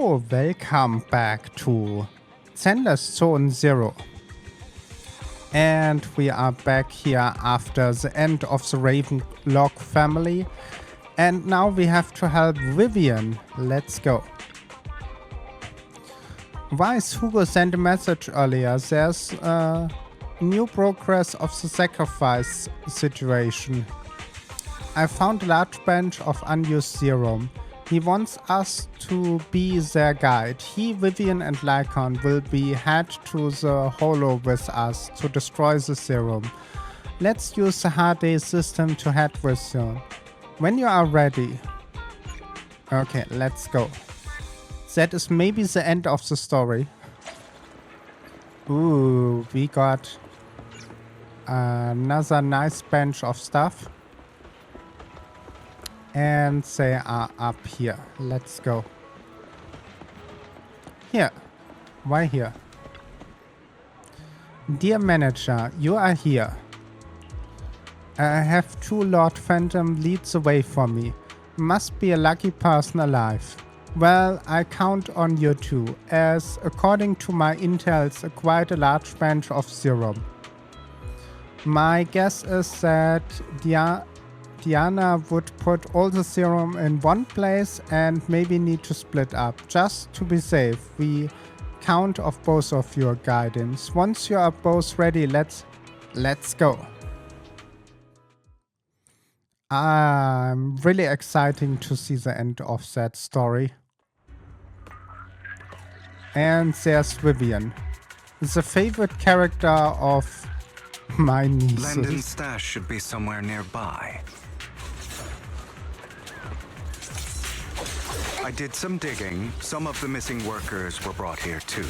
Hello, welcome back to Zenless Zone Zero. And we are back here after the end of the Ravenlock family. And now we have to help Vivian. Let's go. Wise Hugo sent a message earlier. There's new progress of the sacrifice situation. I found a large bench of unused serum. He wants us to be their guide. He, Vivian, and Lycon will head to the HoYoverse with us to destroy the serum. Let's use the HoYoverse system to head with you. When you are ready. Okay, let's go. That is maybe the end of the story. Ooh, we got another nice bench of stuff. And they are up here. Let's go. Here. Why here? Dear manager, you are here. I have two Lord Phantom lead the way for me. Must be a lucky person alive. Well, I count on you too, as according to my intels, quite a large bench of serum. My guess is that Diana would put all the serum in one place and maybe need to split up. Just to be safe, we count of both of your guidance. Once you are both ready, let's go. I'm really exciting to see the end of that story. And there's Vivian, the favorite character of my nieces. Landon's stash should be somewhere nearby. I did some digging. Some of the missing workers were brought here too.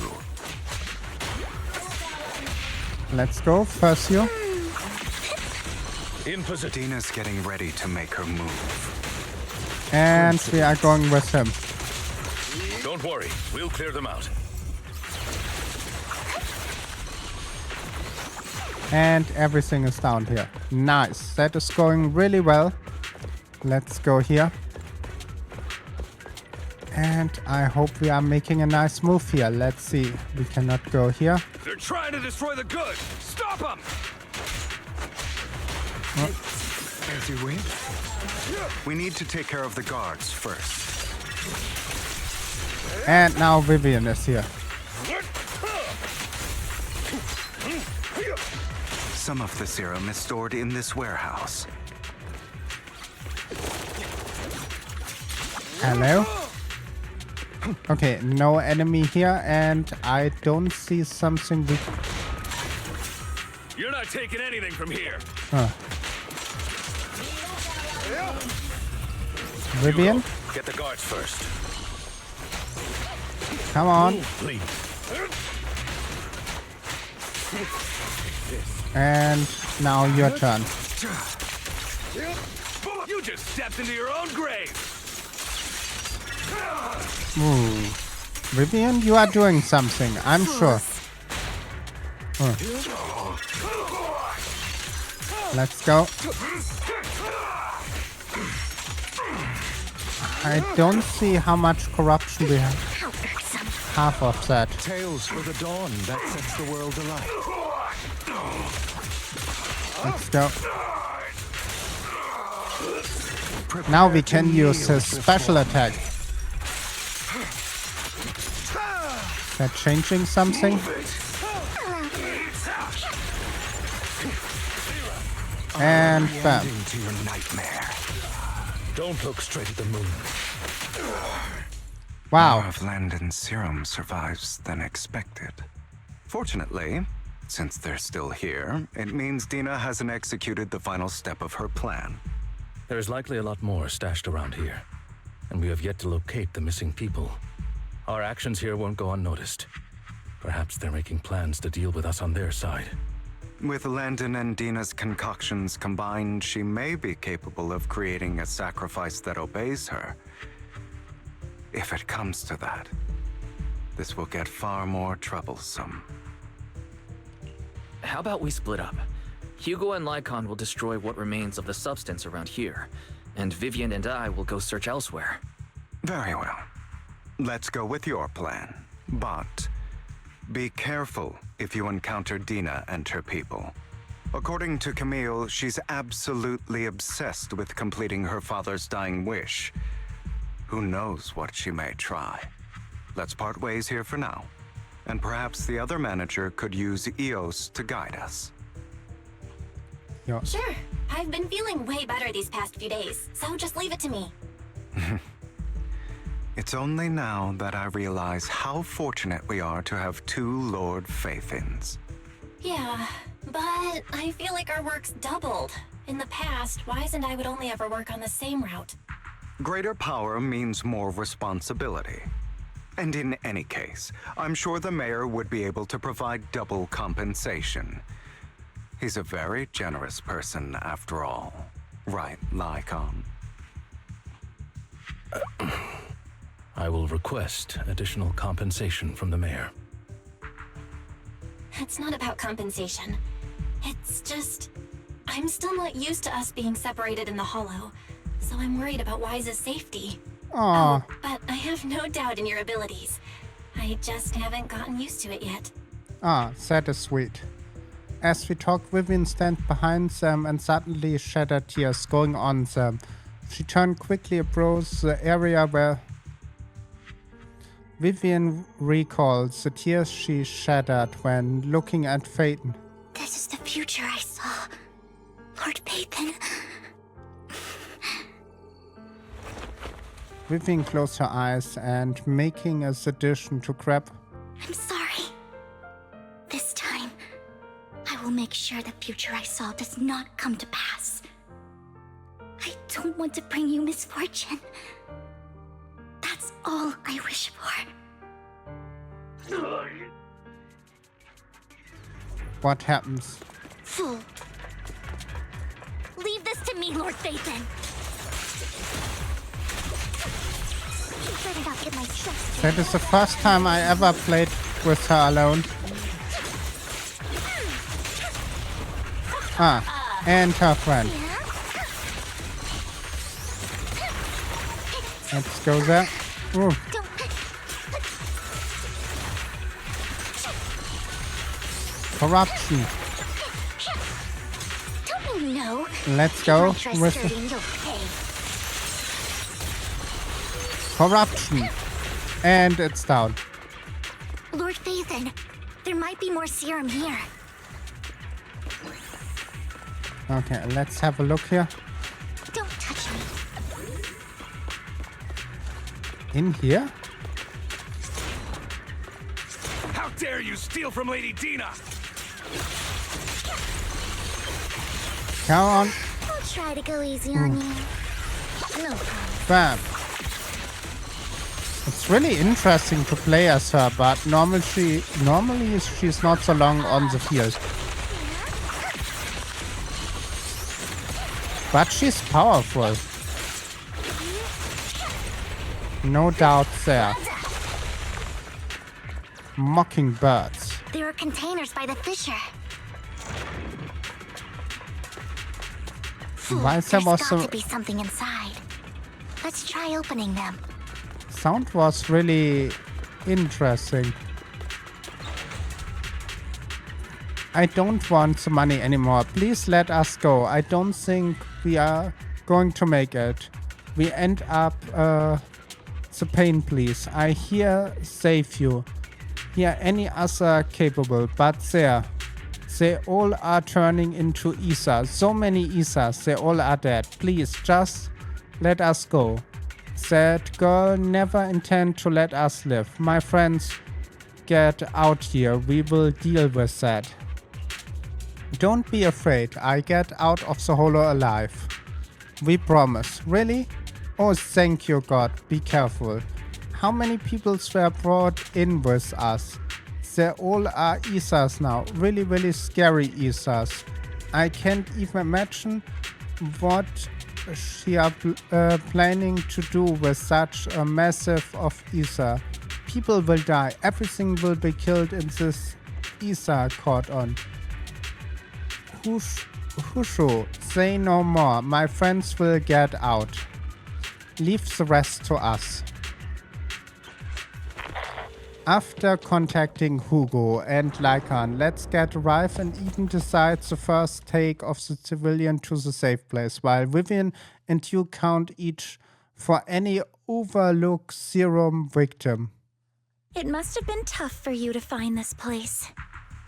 Let's go, first you. In position. Dina's getting ready to make her move. And we are going with him. Don't worry, we'll clear them out. And everything is down here. Nice, that is going really well. Let's go here. And I hope we are making a nice move here. Let's see. We cannot go here. They're trying to destroy the goods. Stop them! As you wish. We need to take care of the guards first. And now Vivian is here. Some of the serum is stored in this warehouse. Hello? Okay, no enemy here, and I don't see something we... You're not taking anything from here. Vivian? Get the guards first. Come on. Please. And now your turn. You just stepped into your own grave. Ooh. Vivian, you are doing something, I'm sure. Let's go. I don't see how much corruption we have. Half of that. Tales for the dawn that sets the world alight. Let's go. Now we can use his special attack. Is that changing something? And bam. Into your nightmare. Don't look straight at the moon. Wow. More of Landon's serum survives than expected. Fortunately, since they're still here, it means Dina hasn't executed the final step of her plan. There is likely a lot more stashed around here, and we have yet to locate the missing people. Our actions here won't go unnoticed. Perhaps they're making plans to deal with us on their side. With Landon and Dina's concoctions combined, she may be capable of creating a sacrifice that obeys her. If it comes to that, this will get far more troublesome. How about we split up? Hugo and Lycon will destroy what remains of the substance around here, and Vivian and I will go search elsewhere. Very well. let's go with your plan. But be careful if you encounter Dina and her people. According to Camille, she's absolutely obsessed with completing her father's dying wish. Who knows what she may try? Let's part ways here for now. And perhaps the other manager could use EOS to guide us. Ja. Sure. I've been feeling way better these past few days, so just leave it to me. It's only now that I realize how fortunate we are to have two Lord Faithins. Yeah, but I feel like our work's doubled. In the past, Wise and I would only ever work on the same route. Greater power means more responsibility. And in any case, I'm sure the mayor would be able to provide double compensation. He's a very generous person after all. Right, Lycon? I will request additional compensation from the mayor. It's not about compensation. It's just... I'm still not used to us being separated in the Hollow, so I'm worried about Wise's safety. Aw. Oh, but I have no doubt in your abilities. I just haven't gotten used to it yet. Ah, that is sweet. As we talk, Vivian stands behind them and suddenly shattered tears going on them. She turned quickly across the area where Vivian recalls the tears she shattered when looking at Phaeton. This is the future I saw. Lord Phaeton. Vivian closed her eyes and making a suggestion to grab. I'm sorry. This time, I will make sure the future I saw does not come to pass. I don't want to bring you misfortune. That's all I wish for. What happens? Fool. Leave this to me, Lord Phaeton. You better not get my trust. That is the first time I ever played with her alone. Ah, and her friend. Let's go there. Ooh. Corruption. Don't you know? Let's go Try with skirting, you'll pay. corruption. And it's down. Lord Phaeton, there might be more serum here. Okay, let's have a look here. Don't touch me. In here? How dare you steal from Lady Dina! Come on. I'll try to go easy on you. No problem. Bam. It's really interesting to play as her, but normally she's not so long on the field. But she's powerful. No doubt there. Mockingbirds. There are containers by the fissure. Why is there There's was got some to be something inside. Let's try opening them. sound was really interesting. I don't want the money anymore. Please let us go. I don't think we are going to make it. We end up the pain, please. I here save you. Here any other capable, but there. They all are turning into ether. So many ethers. They all are dead. Please, just let us go. That girl never intend to let us live. My friends, get out here. We will deal with that. Don't be afraid. I get out of the hollow alive. We promise. Really? Oh, thank you, God. Be careful. How many people were brought in with us? They all are ethers now. Really, really scary ethers. I can't even imagine what she are planning to do with such a massive of ether. People will die. Everything will be killed in this ether cordon. Husho, say no more. My friends will get out. Leave the rest to us. After contacting Hugo and Lycan, let's get Rife and even decide the first take of the civilian to the safe place, while Vivian and you count each for any overlooked serum victim. It must have been tough for you to find this place.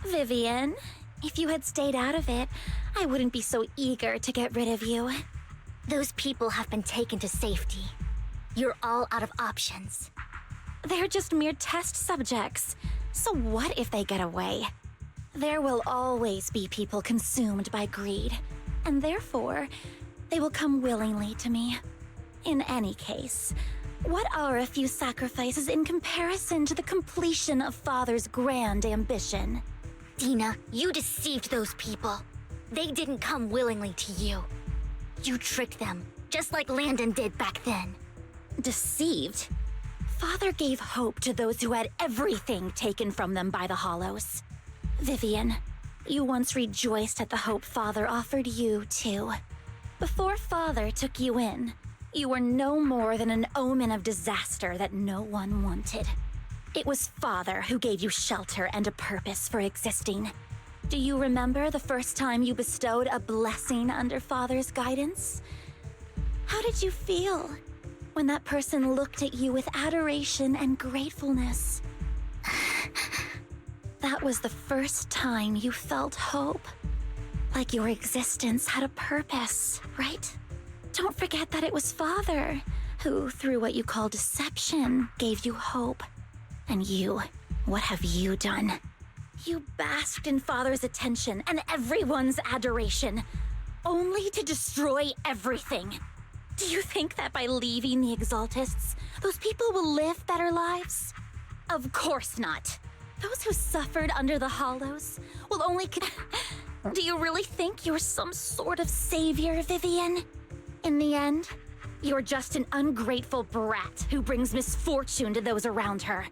Vivian, if you had stayed out of it, I wouldn't be so eager to get rid of you. Those people have been taken to safety. You're all out of options. They're just mere test subjects. So what if they get away? There will always be people consumed by greed, and therefore, they will come willingly to me. In any case, what are a few sacrifices in comparison to the completion of Father's grand ambition? Dina, you deceived those people. They didn't come willingly to you. You tricked them, just like Landon did back then. Deceived? Father gave hope to those who had everything taken from them by the Hollows. Vivian, you once rejoiced at the hope Father offered you, too. Before Father took you in, you were no more than an omen of disaster that no one wanted. It was Father who gave you shelter and a purpose for existing. Do you remember the first time you bestowed a blessing under Father's guidance? How did you feel when that person looked at you with adoration and gratefulness? That was the first time you felt hope. Like your existence had a purpose, right? Don't forget that it was Father who, through what you call deception, gave you hope. And you, what have you done? You basked in Father's attention and everyone's adoration, only to destroy everything. Do you think that by leaving the Exaltists, those people will live better lives? Of course not. Those who suffered under the Hollows will only Do you really think you're some sort of savior, Vivian? In the end, you're just an ungrateful brat who brings misfortune to those around her.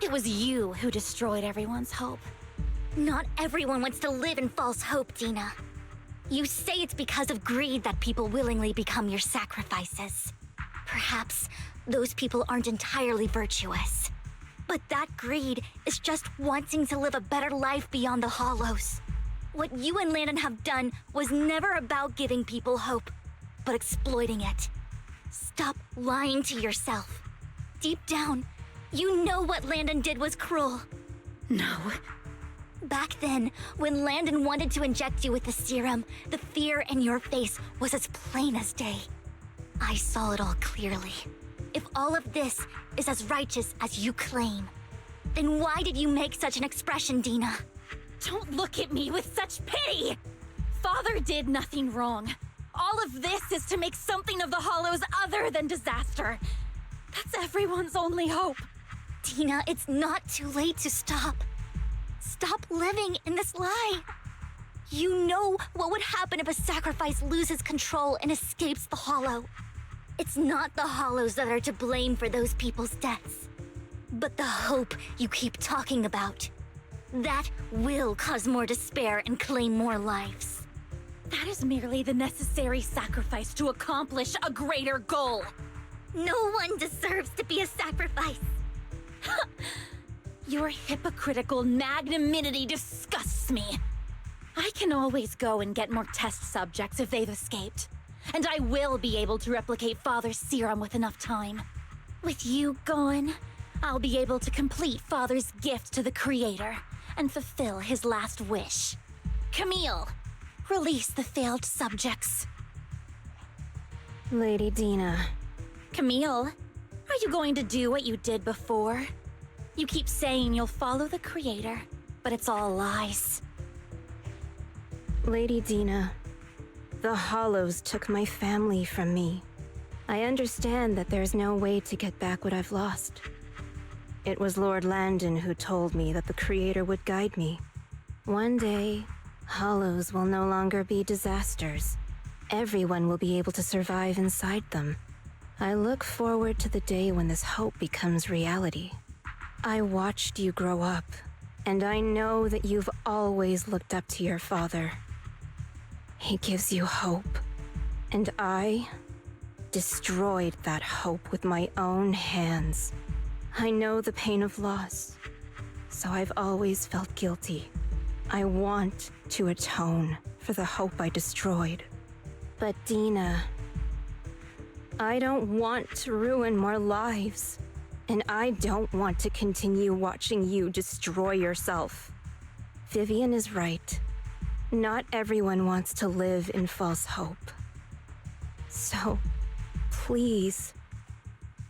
It was you who destroyed everyone's hope. Not everyone wants to live in false hope, Dina. You say it's because of greed that people willingly become your sacrifices. Perhaps those people aren't entirely virtuous. But that greed is just wanting to live a better life beyond the Hollows. What you and Landon have done was never about giving people hope, but exploiting it. Stop lying to yourself. Deep down, you know what Landon did was cruel. No. Back then, when Landon wanted to inject you with the serum, the fear in your face was as plain as day. I saw it all clearly. If all of this is as righteous as you claim, then why did you make such an expression, Dina? Don't look at me with such pity! Father did nothing wrong. All of this is to make something of the Hollows other than disaster. That's everyone's only hope. Dina, it's not too late to stop. Stop living in this lie. You know what would happen if a sacrifice loses control and escapes the Hollow. It's not the Hollows that are to blame for those people's deaths, but the hope you keep talking about. That will cause more despair and claim more lives. That is merely the necessary sacrifice to accomplish a greater goal. No one deserves to be a sacrifice. Your hypocritical magnanimity disgusts me. I can always go and get more test subjects if they've escaped. And I will be able to replicate Father's serum with enough time. With you gone, I'll be able to complete Father's gift to the Creator and fulfill his last wish. Camille, release the failed subjects. Lady Dina. Camille, are you going to do what you did before? You keep saying you'll follow the Creator, but it's all lies. Lady Dina, the Hollows took my family from me. I understand that there's no way to get back what I've lost. It was Lord Landon who told me that the Creator would guide me. One day, Hollows will no longer be disasters. Everyone will be able to survive inside them. I look forward to the day when this hope becomes reality. I watched you grow up, and I know that you've always looked up to your father. He gives you hope, and I destroyed that hope with my own hands. I know the pain of loss, so I've always felt guilty. I want to atone for the hope I destroyed. But Dina, I don't want to ruin more lives, and I don't want to continue watching you destroy yourself. Vivian is right. Not everyone wants to live in false hope. So, please,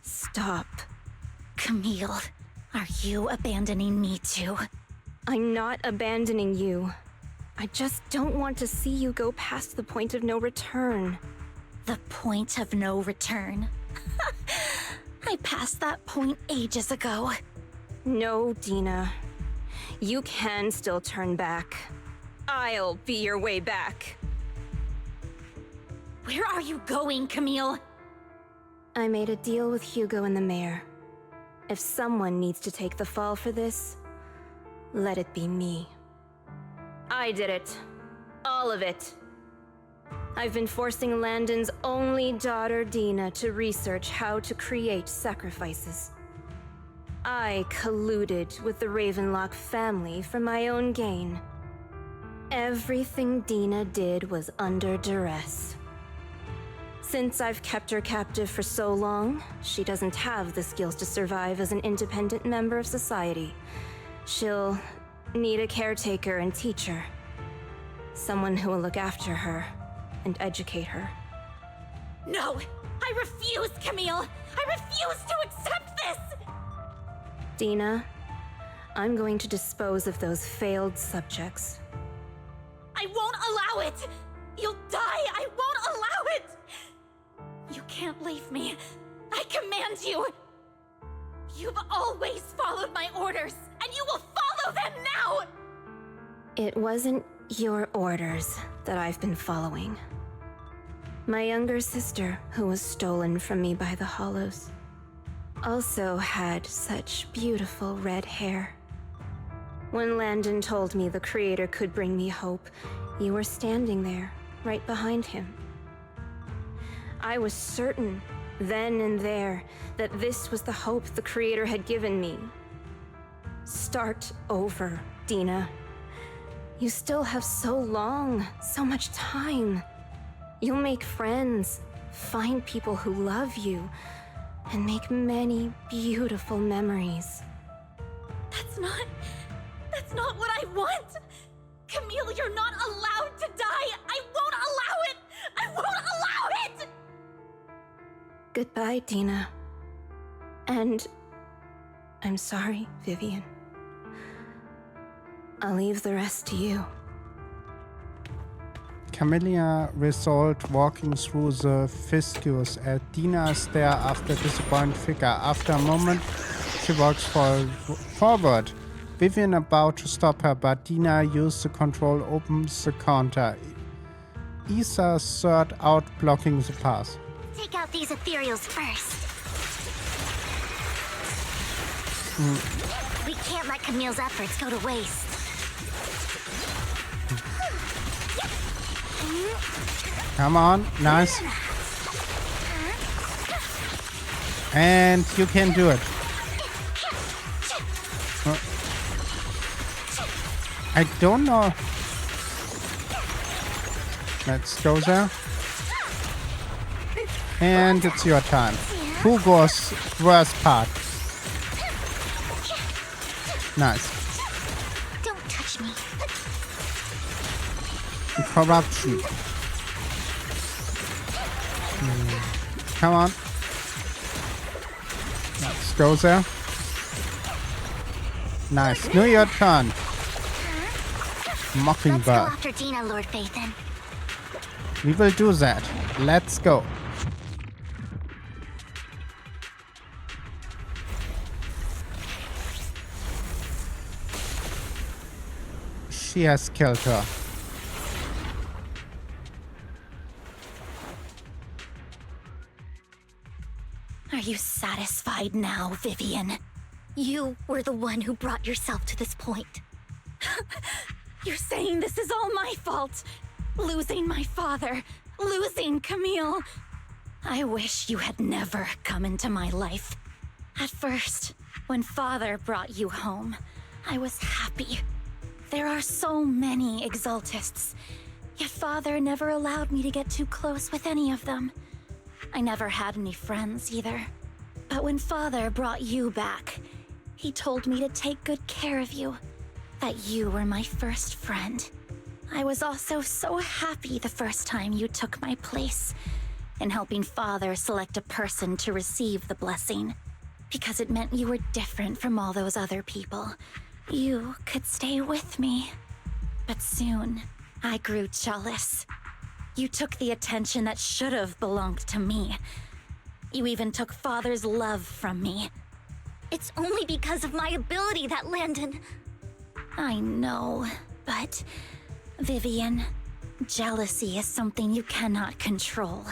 stop. Camille, are you abandoning me too? I'm not abandoning you. I just don't want to see you go past the point of no return. The point of no return? I passed that point ages ago. No, Dina. You can still turn back. I'll be your way back. Where are you going, Camille? I made a deal with Hugo and the mayor. If someone needs to take the fall for this, let it be me. I did it. All of it. I've been forcing Landon's only daughter, Dina, to research how to create sacrifices. I colluded with the Ravenlock family for my own gain. Everything Dina did was under duress. Since I've kept her captive for so long, she doesn't have the skills to survive as an independent member of society. She'll need a caretaker and teacher. Someone who will look after her and educate her. No! I refuse, Camille! I refuse to accept this! Dina, I'm going to dispose of those failed subjects. I won't allow it! You'll die! I won't allow it! You can't leave me. I command you! You've always followed my orders, and you will follow them now! It wasn't your orders that I've been following. My younger sister, who was stolen from me by the Hollows, also had such beautiful red hair. When Landon told me the Creator could bring me hope, you were standing there, right behind him. I was certain, then and there, that this was the hope the Creator had given me. Start over, Dina. You still have so long, so much time. You'll make friends, find people who love you, and make many beautiful memories. That's not what I want! Camille, you're not allowed to die! I won't allow it! I won't allow it! Goodbye, Dina. And I'm sorry, Vivian. I'll leave the rest to you. Camilla resolved walking through the fiscus as Dina stared after the disappointed figure. After a moment, she walks forward. Vivian about to stop her, but Dina used the control, opens the counter. Isa third out, blocking the path. Take out these Ethereals first. We can't let Camille's efforts go to waste. Come on, nice. And you can do it. I don't know. Let's go there. And it's your time. Who goes worst part? Nice. Don't touch me. Corruption. Come on. Let's go there. Nice. Now your turn. Mockingbird. Let's go after Dina, Lord Phaethon. We will do that. Let's go. She has killed her. Are you satisfied now, Vivian? You were the one who brought yourself to this point. You're saying this is all my fault? Losing my father, losing Camille. I wish you had never come into my life. At first, When Father brought you home, I was happy. There are so many Exaltists, yet Father never allowed me to get too close with any of them. I never had any friends either. But when Father brought you back, he told me to take good care of you, that you were my first friend. I was also so happy the first time you took my place in helping Father select a person to receive the blessing, because it meant you were different from all those other people. You could stay with me. But soon, I grew jealous. You took the attention that should have belonged to me. You even took Father's love from me. It's only because of my ability that Landon... I know, but... Vivian, jealousy is something you cannot control.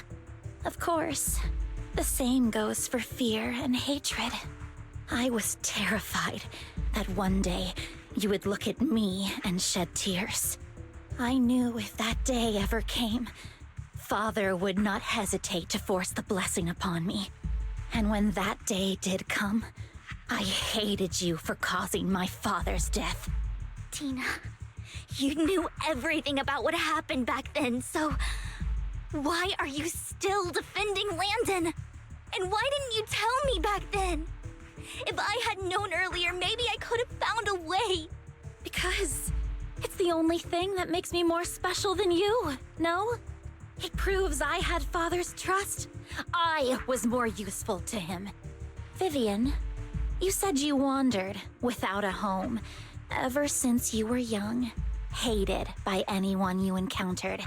Of course, the same goes for fear and hatred. I was terrified that one day you would look at me and shed tears. I knew if that day ever came, Father would not hesitate to force the blessing upon me. And when that day did come, I hated you for causing my father's death. Tina, you knew everything about what happened back then, so... why are you still defending Landon? And why didn't you tell me back then? If I had known earlier, maybe I could have found a way. Because it's the only thing that makes me more special than you, no? It proves I had Father's trust. I was more useful to him. Vivian, you said you wandered without a home ever since you were young, hated by anyone you encountered.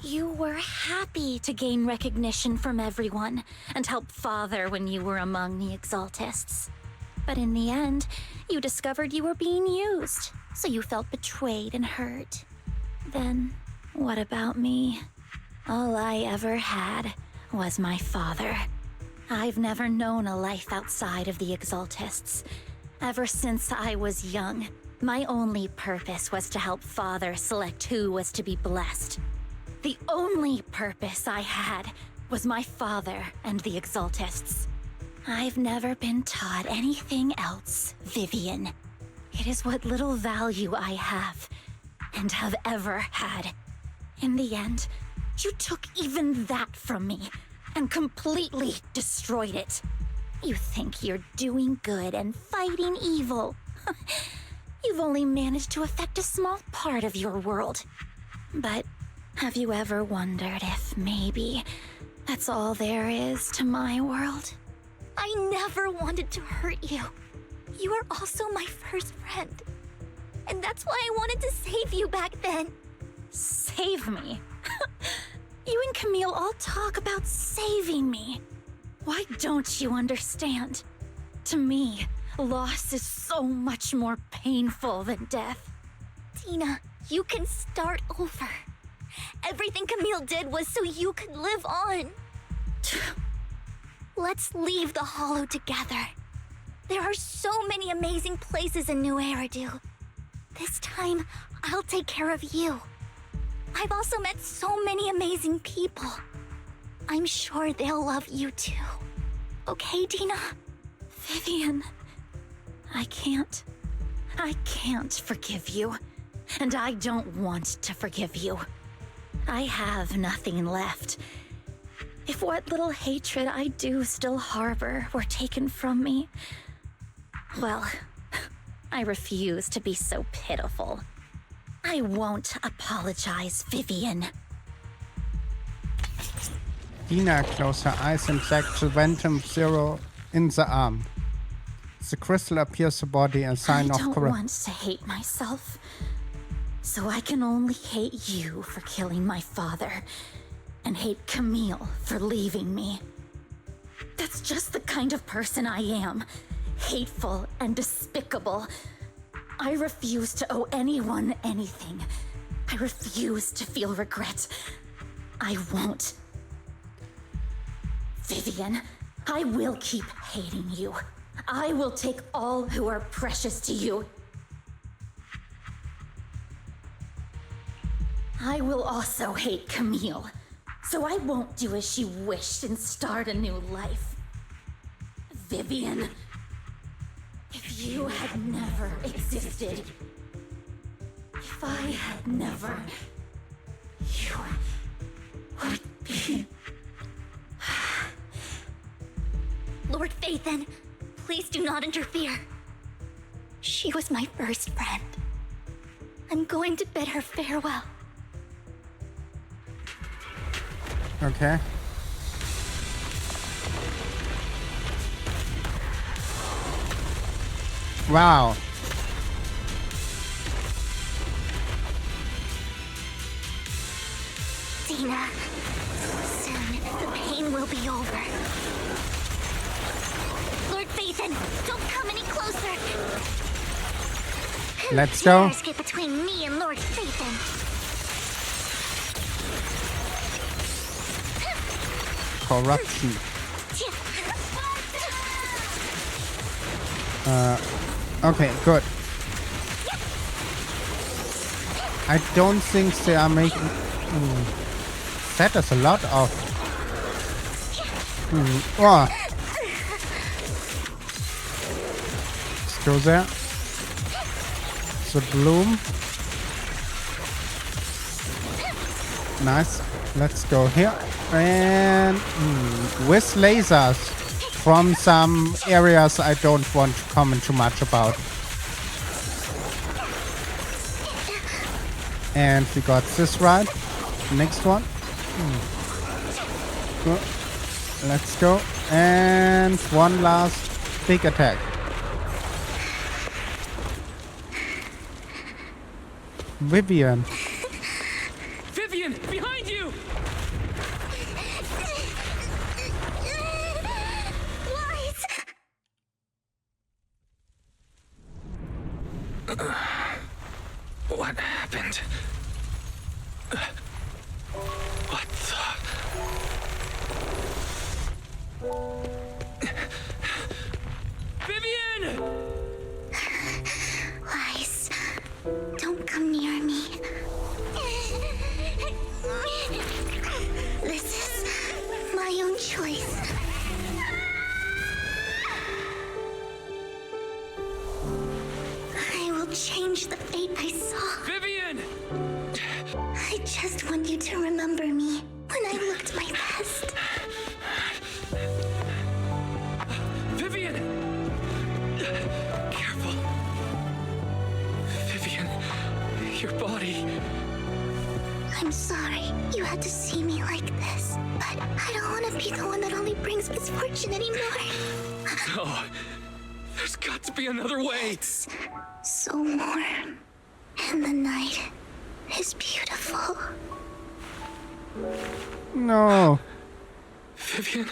You were happy to gain recognition from everyone and help Father when you were among the Exaltists. But in the end, you discovered you were being used, so you felt betrayed and hurt. Then, what about me? All I ever had was my father. I've never known a life outside of the Exaltists. Ever since I was young, my only purpose was to help Father select who was to be blessed. The only purpose I had was my father and the Exaltists. I've never been taught anything else, Vivian. It is what little value I have, and have ever had. In the end, you took even that from me, and completely destroyed it. You think you're doing good and fighting evil. You've only managed to affect a small part of your world. But have you ever wondered if maybe that's all there is to my world? I never wanted to hurt you. You were also my first friend. And that's why I wanted to save you back then. Save me? You and Camille all talk about saving me. Why don't you understand? To me, loss is so much more painful than death. Tina, you can start over. Everything Camille did was so you could live on. Let's leave the Hollow together. There are so many amazing places in New Eridu. This time, I'll take care of you. I've also met so many amazing people. I'm sure they'll love you too. Okay, Dina? Vivian, I can't forgive you. And I don't want to forgive you. I have nothing left. If what little hatred I do still harbor were taken from me, well, I refuse to be so pitiful. I won't apologize, Vivian. Dina closed her eyes and jacked the Phantom Zero in the arm. The crystal appears the body, a sign of I don't corruption. want to hate myself. So I can only hate you for killing my father, and hate Camille for leaving me. That's just the kind of person I am. Hateful and despicable. I refuse to owe anyone anything. I refuse to feel regret. I won't. Vivian, I will keep hating you. I will take all who are precious to you. I will also hate Camille, so I won't do as she wished and start a new life. Vivian, If you had never existed, if I had never, you would be... Lord Phaethon, please do not interfere. She was my first friend. I'm going to bid her farewell. Okay. Wow. Dina, soon the pain will be over. Lord Phaethon, don't come any closer. Let's go. Dares get between me and Lord Phaethon. Corruption. Okay, good. I don't think they are making... That is a lot of... Oh. Let's go there. The bloom. Nice. Let's go here. And with lasers from some areas I don't want to comment too much about. And we got this right. Next one. Good. Let's go. And one last big attack. Vivian. Vivian, behind you! Lies! What happened? What the... Vivian! Lies. Don't come near me. This is my own choice. I will change the fate I saw. Vivian! I just want you to remember me when I looked my best. Vivian! Careful. Vivian, your body... I'm sorry you had to see me like this, but I don't want to be the one that only brings misfortune anymore. No. There's got to be another way. It's so warm, and the night is beautiful. No. Vivian?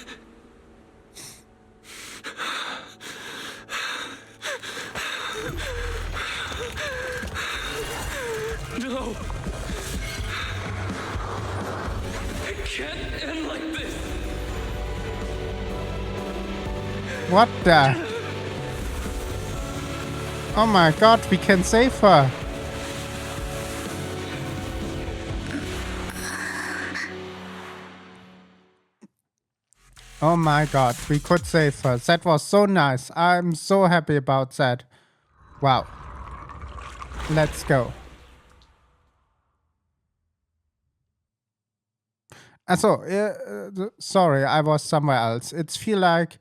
No. It can't end like this. What the? Oh my god, we can save her. Oh my god, we could save her. That was so nice. I'm so happy about that. Wow. Let's go. Sorry, I was somewhere else. It's feel like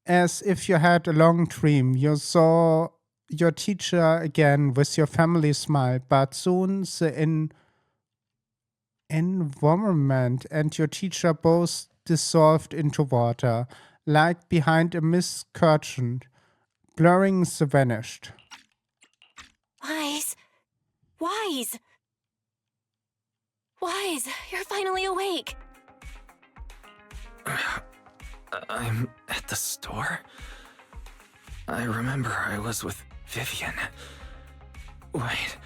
as if you had a long dream. You saw your teacher again with your family smile, but soon the environment and your teacher both dissolved into water, like behind a mist curtain, blurring the vanished. Wise. Wise! Wise, you're finally awake. I'm at the store? I remember I was with Vivian. Wait,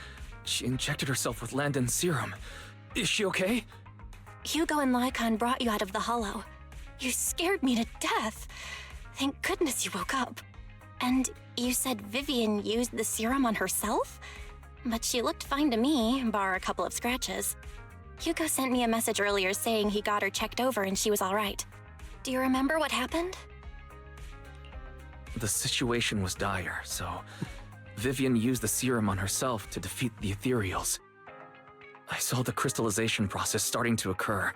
she injected herself with Landon's serum. Is she okay? Hugo and Lycon brought you out of the hollow. You scared me to death. Thank goodness you woke up. And you said Vivian used the serum on herself? But she looked fine to me, bar a couple of scratches. Hugo sent me a message earlier saying he got her checked over and she was all right. Do you remember what happened? The situation was dire, so Vivian used the serum on herself to defeat the Ethereals. I saw the crystallization process starting to occur.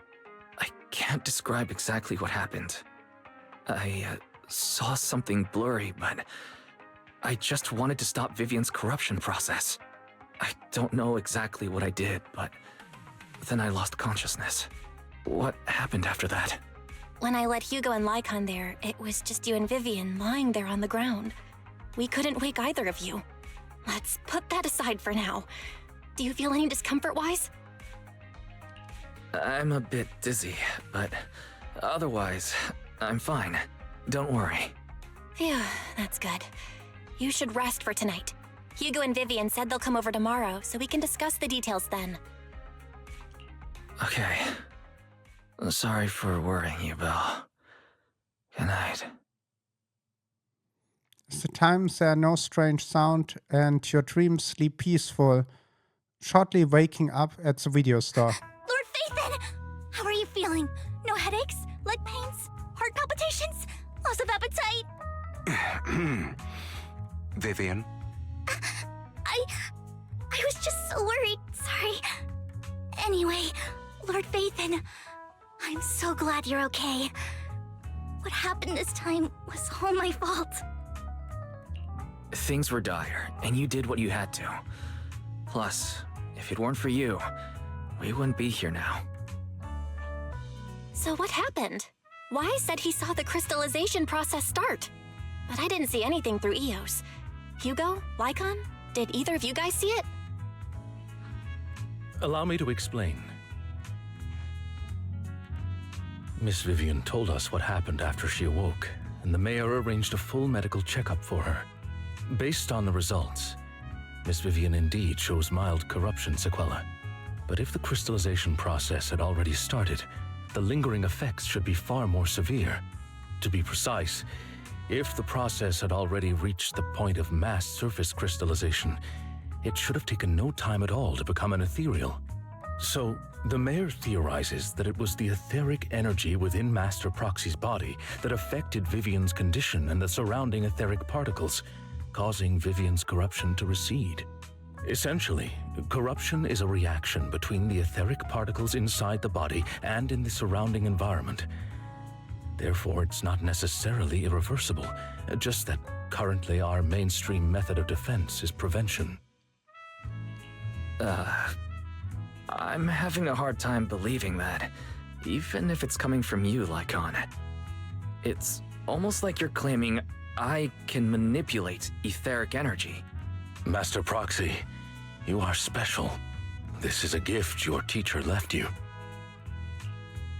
I can't describe exactly what happened. I saw something blurry, but I just wanted to stop Vivian's corruption process. I don't know exactly what I did, but then I lost consciousness. What happened after that? When I let Hugo and Lycon there, it was just you and Vivian lying there on the ground. We couldn't wake either of you. Let's put that aside for now. Do you feel any discomfort-wise? I'm a bit dizzy, but otherwise, I'm fine. Don't worry. Phew, that's good. You should rest for tonight. Hugo and Vivian said they'll come over tomorrow, so we can discuss the details then. Okay. Sorry for worrying you, Belle. Good night. As the times there no strange sound and your dreams sleep peaceful, shortly waking up at the video store. Lord Phaethon! How are you feeling? No headaches? Leg pains? Heart palpitations? Loss of appetite? Vivian? I was just so worried. Sorry. Anyway, Lord Phaethon, I'm so glad you're okay. What happened this time was all my fault. Things were dire, and you did what you had to. Plus, if it weren't for you, we wouldn't be here now. So what happened? Wai said he saw the crystallization process start, but I didn't see anything through EOS. Hugo? Lycon? Did either of you guys see it? Allow me to explain. Miss Vivian told us what happened after she awoke, and the mayor arranged a full medical checkup for her. Based on the results, Miss Vivian indeed shows mild corruption sequelae. But if the crystallization process had already started, the lingering effects should be far more severe. To be precise, if the process had already reached the point of mass surface crystallization, it should have taken no time at all to become an ethereal. So, the mayor theorizes that it was the etheric energy within Master Proxy's body that affected Vivian's condition and the surrounding etheric particles, causing Vivian's corruption to recede. Essentially, corruption is a reaction between the etheric particles inside the body and in the surrounding environment. Therefore, it's not necessarily irreversible, just that currently our mainstream method of defense is prevention. I'm having a hard time believing that, even if it's coming from you, Lycon. It's almost like you're claiming I can manipulate etheric energy. Master Proxy, you are special. This is a gift your teacher left you.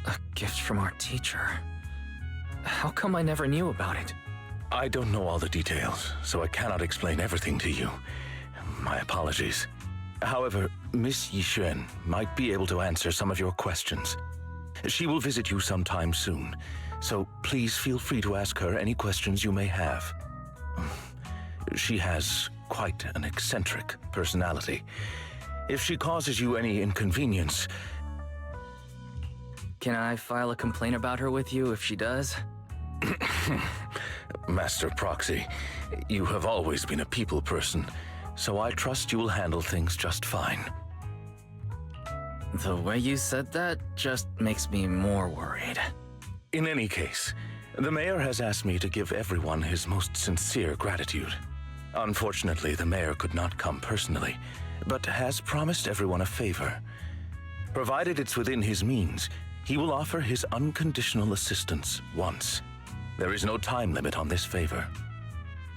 A gift from our teacher? How come I never knew about it? I don't know all the details, so I cannot explain everything to you. My apologies. However, Miss Yixuan might be able to answer some of your questions. She will visit you sometime soon, so please feel free to ask her any questions you may have. She has quite an eccentric personality. If she causes you any inconvenience... Can I file a complaint about her with you if she does? Master Proxy, you have always been a people person, so I trust you will handle things just fine. The way you said that just makes me more worried. In any case, the mayor has asked me to give everyone his most sincere gratitude. Unfortunately, the mayor could not come personally, but has promised everyone a favor. Provided it's within his means, he will offer his unconditional assistance once. There is no time limit on this favor.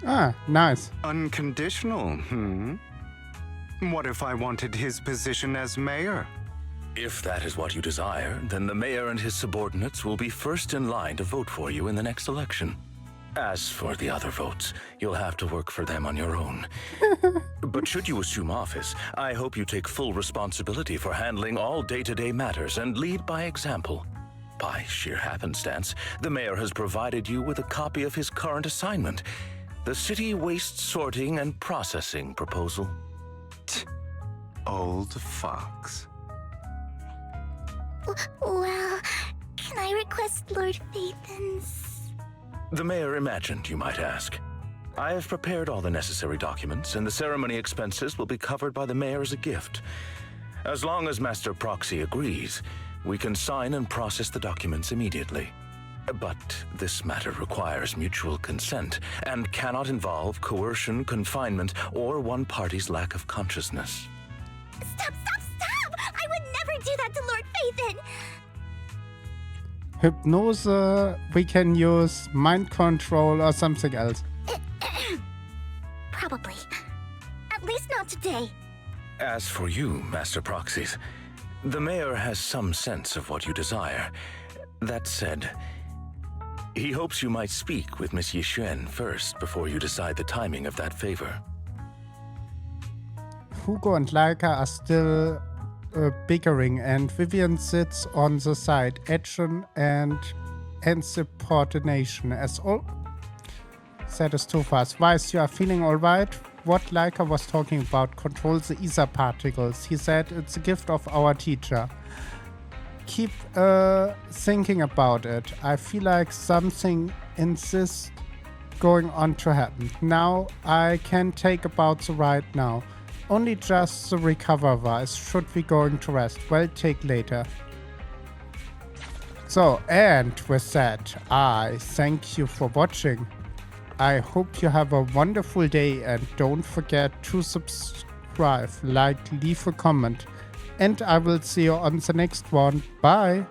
Ah, nice. Unconditional, What if I wanted his position as mayor? If that is what you desire, then the mayor and his subordinates will be first in line to vote for you in the next election. As for the other votes, you'll have to work for them on your own. But should you assume office, I hope you take full responsibility for handling all day-to-day matters and lead by example. By sheer happenstance, the mayor has provided you with a copy of his current assignment, the City Waste Sorting and Processing proposal. Old fox. Well, can I request Lord Phaethon's? The mayor imagined you might ask. I have prepared all the necessary documents, and the ceremony expenses will be covered by the mayor as a gift. As long as Master Proxy agrees, we can sign and process the documents immediately. But this matter requires mutual consent and cannot involve coercion, confinement, or one party's lack of consciousness. Stop! I would never do that to Lord Phaethon! Hypnose, we can use mind control or something else. Probably. At least not today. As for you, Master Proxies, the mayor has some sense of what you desire. That said, he hopes you might speak with Miss Yixuan first before you decide the timing of that favor. Hugo and Laika are still bickering, and Vivian sits on the side, action and insubordination. As all said is too fast. Weiss, you are feeling alright? What Laika was talking about, control the ether particles. He said it's a gift of our teacher. Keep thinking about it. I feel like something insists going on to happen. Now I can take about the right now. Only just the recover wise. Should be going to rest. Well, take later. So, and with that, I thank you for watching. I hope you have a wonderful day, and don't forget to subscribe, like, leave a comment, and I will see you on the next one. Bye!